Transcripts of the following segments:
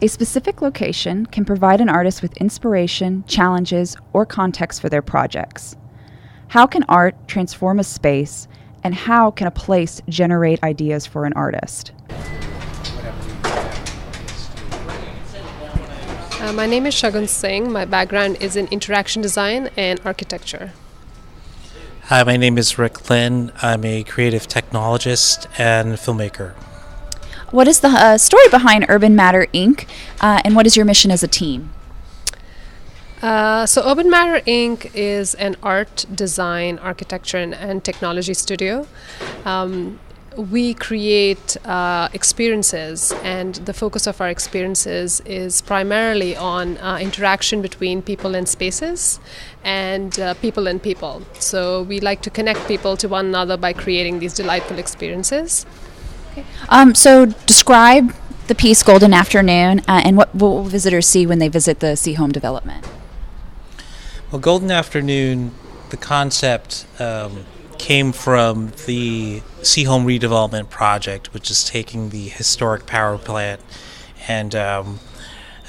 A specific location can provide an artist with inspiration, challenges, or context for their projects. How can art transform a space, and how can a place generate ideas for an artist? My name is Shagun Singh. My background is in interaction design and architecture. Hi, my name is Rick Lynn. I'm a creative technologist and filmmaker. What is the story behind Urban Matter Inc., and what is your mission as a team? So Urban Matter Inc. is an art, design, architecture, and technology studio. We create experiences, and the focus of our experiences is primarily on interaction between people and spaces and people and people. So we like to connect people to one another by creating these delightful experiences. So describe the piece Golden Afternoon, and what will visitors see when they visit the Sea Home development? Well, Golden Afternoon, the concept came from the Sea Home redevelopment project, which is taking the historic power plant and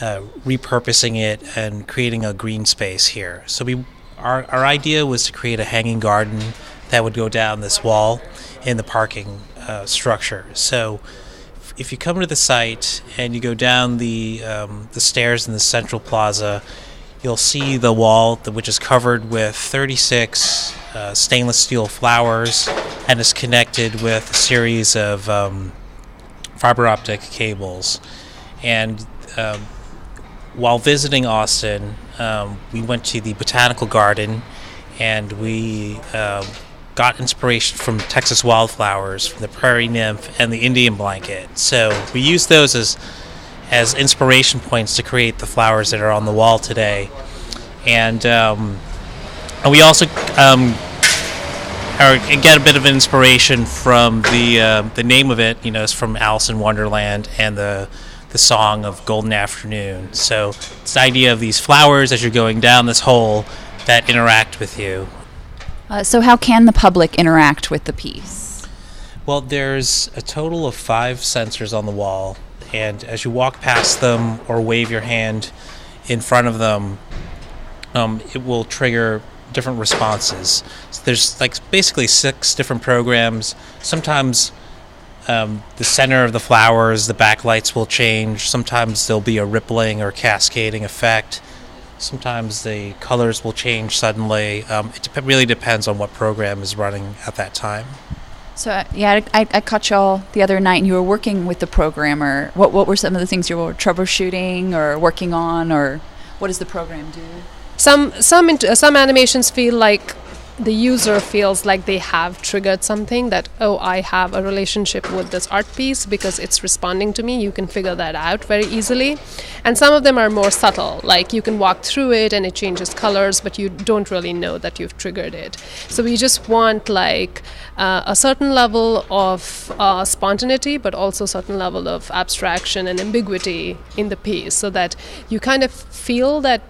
repurposing it and creating a green space here. So our idea was to create a hanging garden that would go down this wall in the parking structure. So if you come to the site and you go down the stairs in the central plaza, you'll see the wall which is covered with 36 stainless steel flowers and is connected with a series of fiber optic cables. And while visiting Austin, we went to the botanical garden, and we got inspiration from Texas wildflowers, from the prairie nymph and the Indian blanket. So we used those as inspiration points to create the flowers that are on the wall today. And we also get a bit of inspiration from the name of it. It's from Alice in Wonderland and the song of Golden Afternoon. So it's the idea of these flowers as you're going down this hole that interact with you. So how can the public interact with the piece? Well, there's a total of 5 sensors on the wall, and as you walk past them or wave your hand in front of them, it will trigger different responses. So there's basically 6 different programs. Sometimes the center of the flowers, the backlights will change. Sometimes there'll be a rippling or cascading effect. Sometimes the colors will change suddenly. It really depends on what program is running at that time. So I caught y'all the other night, and you were working with the programmer. What were some of the things you were troubleshooting or working on, or what does the program do? Some animations feel like the user feels like they have triggered something, that, oh, I have a relationship with this art piece because it's responding to me. You can figure that out very easily. And some of them are more subtle, like you can walk through it and it changes colors, but you don't really know that you've triggered it. So we just want a certain level of spontaneity, but also a certain level of abstraction and ambiguity in the piece, so that you kind of feel that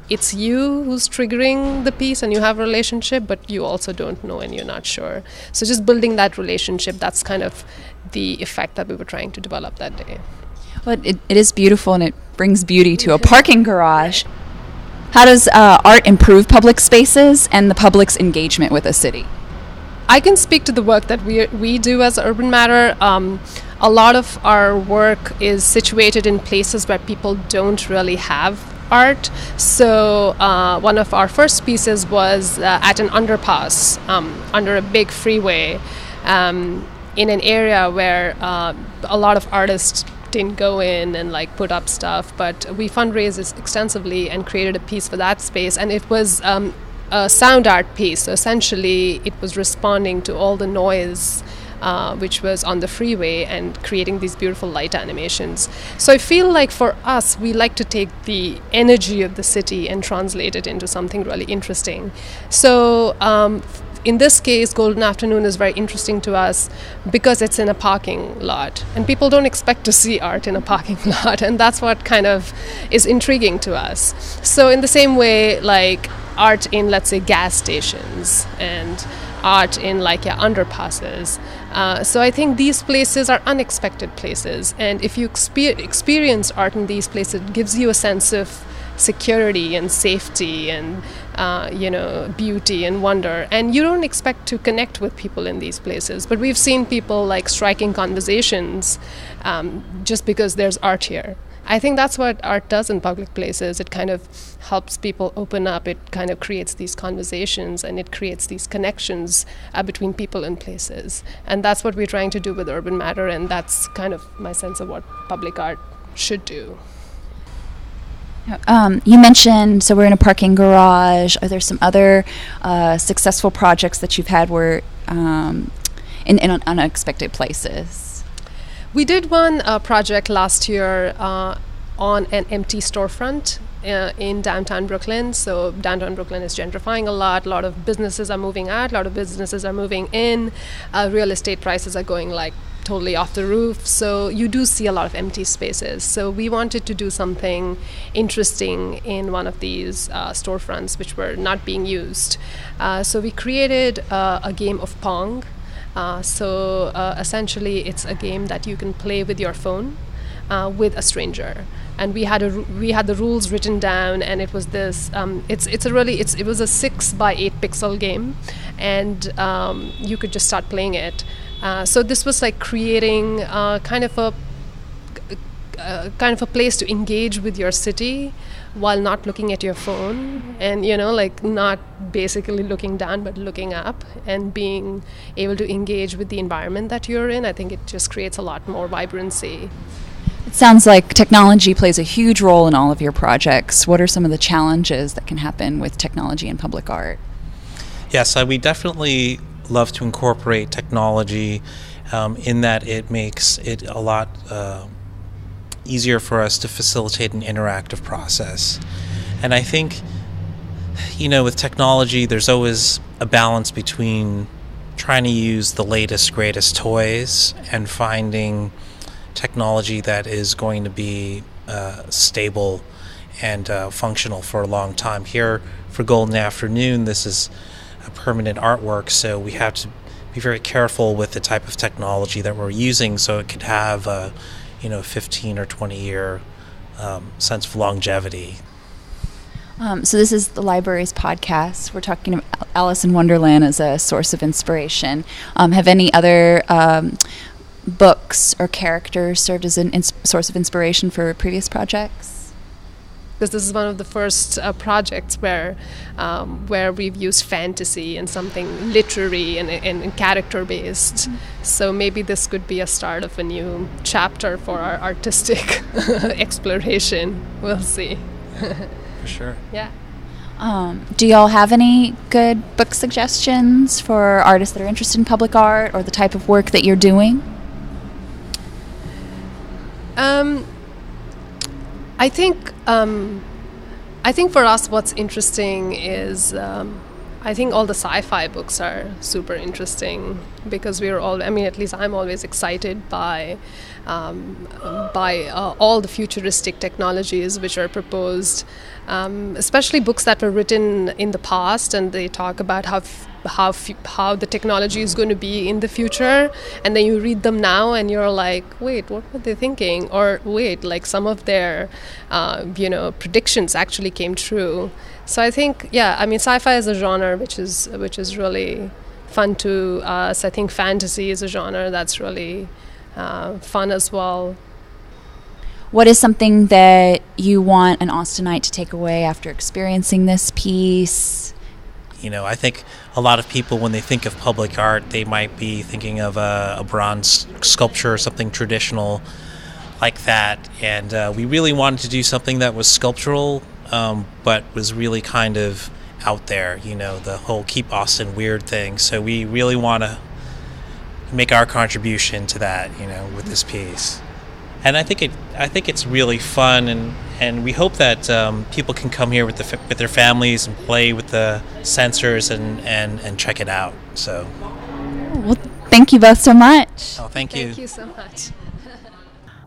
it's you who's triggering the piece and you have a relationship, but you also don't know and you're not sure. So just building that relationship, that's kind of the effect that we were trying to develop that day. Well, it is beautiful, and it brings beauty to a parking garage. How does art improve public spaces and the public's engagement with a city? I can speak to the work that we do as Urban Matter. A lot of our work is situated in places where people don't really have art. So one of our first pieces was at an underpass under a big freeway in an area where a lot of artists didn't go in and put up stuff, but we fundraised extensively and created a piece for that space, and it was a sound art piece. So essentially it was responding to all the noise which was on the freeway and creating these beautiful light animations. So I feel like for us, we like to take the energy of the city and translate it into something really interesting. So in this case, Golden Afternoon is very interesting to us because it's in a parking lot, and people don't expect to see art in a parking lot, and that's what kind of is intriguing to us. So in the same way, art in, let's say, gas stations and art in underpasses. So I think these places are unexpected places, and if you experience art in these places, it gives you a sense of security and safety and beauty and wonder, and you don't expect to connect with people in these places, but we've seen people striking conversations just because there's art here. I think that's what art does in public places. It kind of helps people open up. It kind of creates these conversations, and it creates these connections between people and places. And that's what we're trying to do with Urban Matter, and that's kind of my sense of what public art should do. You mentioned, so we're in a parking garage. Are there some other successful projects that you've had where in unexpected places? We did one project last year on an empty storefront in downtown Brooklyn. So downtown Brooklyn is gentrifying a lot of businesses are moving out, a lot of businesses are moving in, real estate prices are going totally off the roof, so you do see a lot of empty spaces. So we wanted to do something interesting in one of these storefronts which were not being used. So we created a game of Pong. Essentially it's a game that you can play with your phone with a stranger, and we had the rules written down, and it was this it was a 6x8 pixel game, and you could just start playing it. So this was creating kind of a place to engage with your city while not looking at your phone, and not basically looking down but looking up, and being able to engage with the environment that you're in. I think it just creates a lot more vibrancy. It sounds like technology plays a huge role in all of your projects. What are some of the challenges that can happen with technology in public art? Yes, we definitely love to incorporate technology in that it makes it a lot easier for us to facilitate an interactive process. And I think, with technology, there's always a balance between trying to use the latest, greatest toys and finding technology that is going to be stable and functional for a long time. Here for Golden Afternoon, this is a permanent artwork, so we have to be very careful with the type of technology that we're using, so it could have a 15 or 20 year sense of longevity. So this is the library's podcast. We're talking about Alice in Wonderland as a source of inspiration. Have any other books or characters served as a source of inspiration for previous projects? Because this is one of the first projects where we've used fantasy and something literary and character-based. Mm-hmm. So maybe this could be a start of a new chapter for our artistic exploration. We'll see. Yeah, for sure. Yeah. Do y'all have any good book suggestions for artists that are interested in public art or the type of work that you're doing? I think for us what's interesting is I think all the sci-fi books are super interesting, because at least I'm always excited by all the futuristic technologies which are proposed, especially books that were written in the past, and they talk about how the technology is going to be in the future, and then you read them now and you're like, wait, what were they thinking? Or wait, some of their predictions actually came true. So I think sci-fi is a genre which is really fun to us. I think fantasy is a genre that's really fun as well. What is something that you want an Austinite to take away after experiencing this piece? I think a lot of people, when they think of public art, they might be thinking of a bronze sculpture or something traditional like that. And we really wanted to do something that was sculptural, but was really kind of out there, the whole Keep Austin Weird thing. So we really want to make our contribution to that, with this piece. And I think it's really fun, and we hope that people can come here with their families and play with the sensors and check it out. So, well, thank you both so much. Oh, thank you. Thank you so much.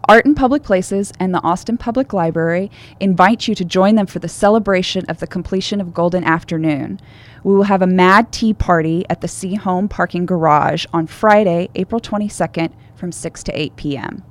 Art in Public Places and the Austin Public Library invite you to join them for the celebration of the completion of Golden Afternoon. We will have a mad tea party at the C Home Parking Garage on Friday, April 22nd from 6 to 8 p.m.